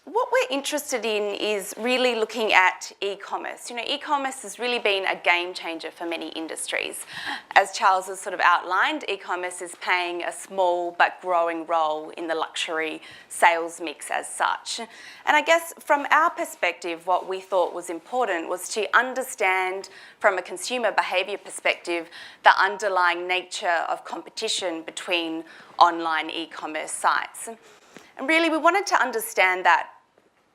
what we're interested in is really looking at e-commerce. E-commerce has really been a game changer for many industries. As Charles has sort of outlined, e-commerce is playing a small but growing role in the luxury sales mix as such. And I guess from our perspective, what we thought was important was to understand from a consumer behaviour perspective the underlying nature of competition between online e-commerce sites. And really we wanted to understand that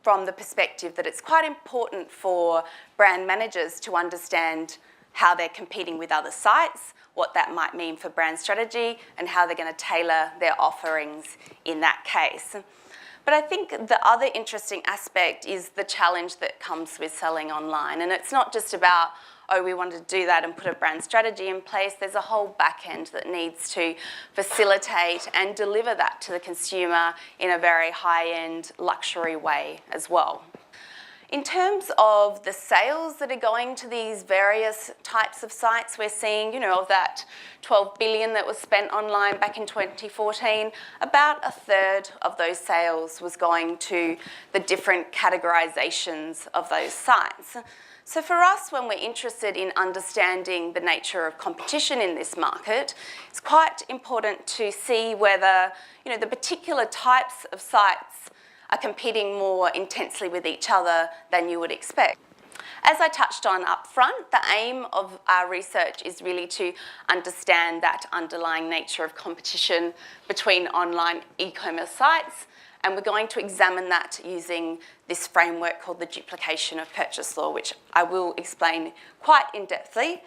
from the perspective that it's quite important for brand managers to understand how they're competing with other sites, what that might mean for brand strategy, and how they're going to tailor their offerings in that case. But I think the other interesting aspect is the challenge that comes with selling online. And it's not just about, oh, we want to do that and put a brand strategy in place. There's a whole back end that needs to facilitate and deliver that to the consumer in a very high-end luxury way as well. In terms of the sales that are going to these various types of sites, we're seeing, of that 12 billion that was spent online back in 2014, about a third of those sales was going to the different categorizations of those sites. So for us, when we're interested in understanding the nature of competition in this market, it's quite important to see whether, the particular types of sites are competing more intensely with each other than you would expect. As I touched on up front, the aim of our research is really to understand that underlying nature of competition between online e-commerce sites, and we're going to examine that using this framework called the Duplication of Purchase Law, which I will explain quite in-depthly.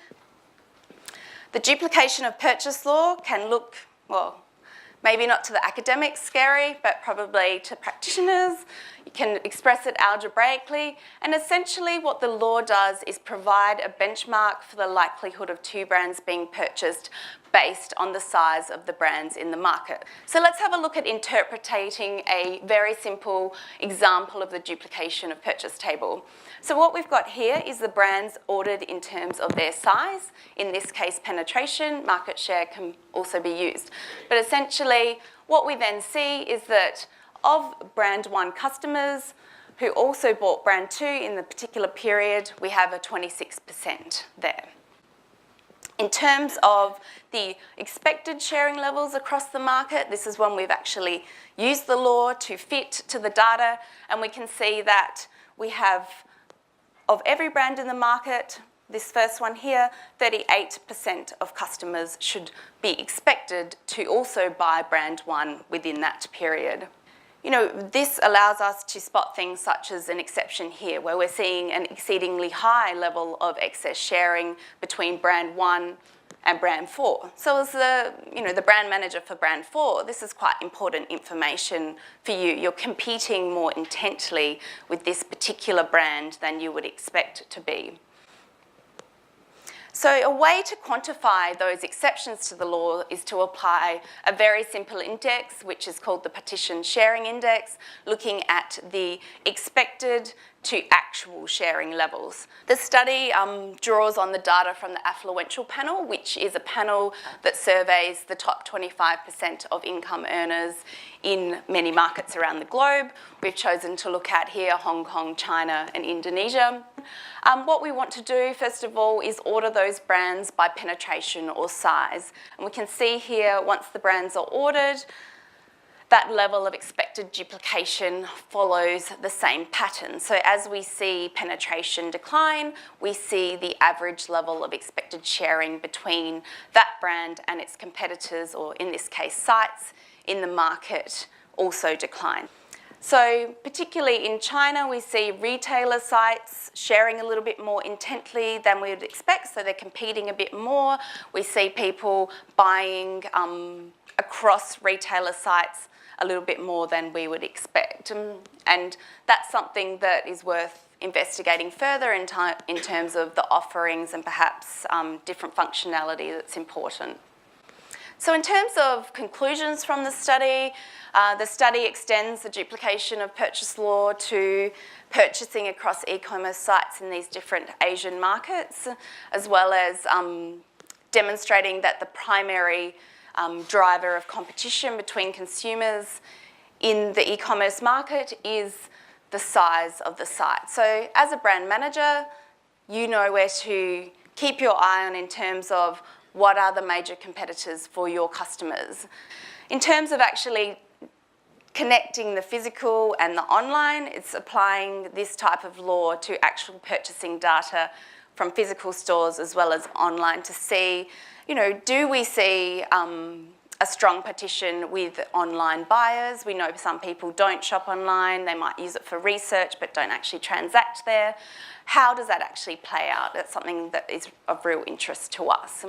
The Duplication of Purchase Law can look, well, maybe not to the academics scary, but probably to practitioners. You can express it algebraically, and essentially what the law does is provide a benchmark for the likelihood of two brands being purchased based on the size of the brands in the market. So let's have a look at interpreting a very simple example of the duplication of purchase table. So what we've got here is the brands ordered in terms of their size. In this case, penetration, market share can also be used. But essentially, what we then see is that of brand 1 customers who also bought brand 2 in the particular period, we have a 26% there. In terms of the expected sharing levels across the market, this is when we've actually used the law to fit to the data, and we can see that we have, of every brand in the market, this first one here, 38% of customers should be expected to also buy brand 1 within that period. This allows us to spot things such as an exception here, where we're seeing an exceedingly high level of excess sharing between brand 1 and brand 4. So as the brand manager for brand 4, this is quite important information for you. You're competing more intently with this particular brand than you would expect to be. So a way to quantify those exceptions to the law is to apply a very simple index, which is called the Petition sharing index, looking at the expected to actual sharing levels. The study draws on the data from the affluential panel, which is a panel that surveys the top 25% of income earners in many markets around the globe. We've chosen to look at here Hong Kong, China and Indonesia. What we want to do, first of all, is order those brands by penetration or size. And we can see here, once the brands are ordered, that level of expected duplication follows the same pattern. So as we see penetration decline, we see the average level of expected sharing between that brand and its competitors, or in this case, sites in the market, also decline. So particularly in China, we see retailer sites sharing a little bit more intently than we would expect, so they're competing a bit more. We see people buying across retailer sites a little bit more than we would expect. And that's something that is worth investigating further in terms of the offerings and perhaps different functionality that's important. So in terms of conclusions from the study extends the duplication of purchase law to purchasing across e-commerce sites in these different Asian markets, as well as demonstrating that the primary driver of competition between consumers in the e-commerce market is the size of the site. So as a brand manager, you know where to keep your eye on in terms of what are the major competitors for your customers. In terms of actually connecting the physical and the online, it's applying this type of law to actual purchasing data from physical stores as well as online to see, you know, do we see a strong petition with online buyers? We know some people don't shop online, they might use it for research but don't actually transact there. How does that actually play out? That's something that is of real interest to us.